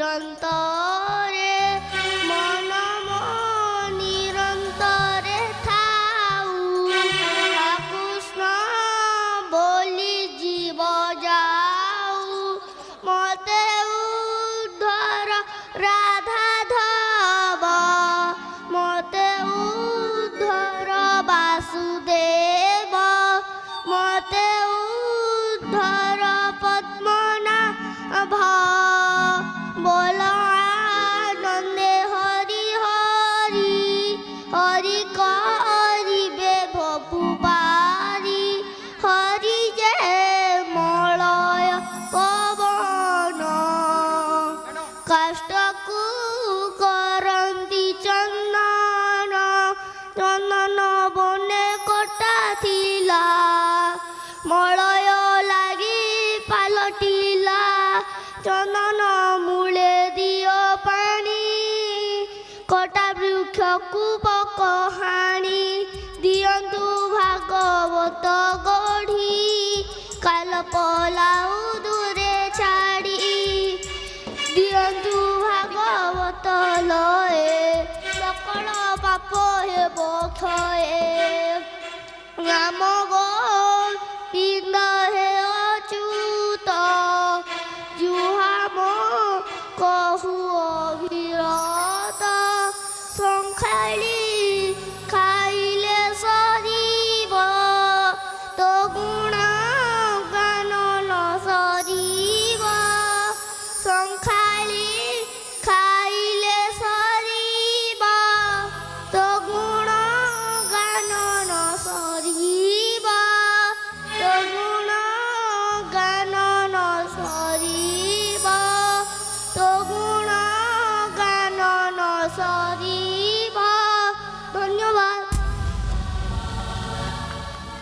ଚିରନ୍ତରେ ମନ ନିରନ୍ତରେ ଥାଉ କୃଷ୍ଣ ବୋଲି ଜୀବ ଯାଉ ମତେ ଉଦ୍ଧର ରାଧାଧବ ମତେ ଉଦ୍ଧର ବାସୁଦେବ ମତେ ଉଦ୍ଧର ପଦ୍ମନାଭ बोल आनंदे हरि हरि हरि करिबे भपुपारी हरि जे मलय पवन कष्टकु करन्ति चंदन चंदन बने कटा थिला मलय लागि पालटिला चंदन मूले दियो पानी कटा वृक्ष को पकहाणी दियंतु भागवत गढ़ी काल पलाऊ दूरे छाड़ी दियंतु भागवत लये सकल पाप हे क्षये राम गो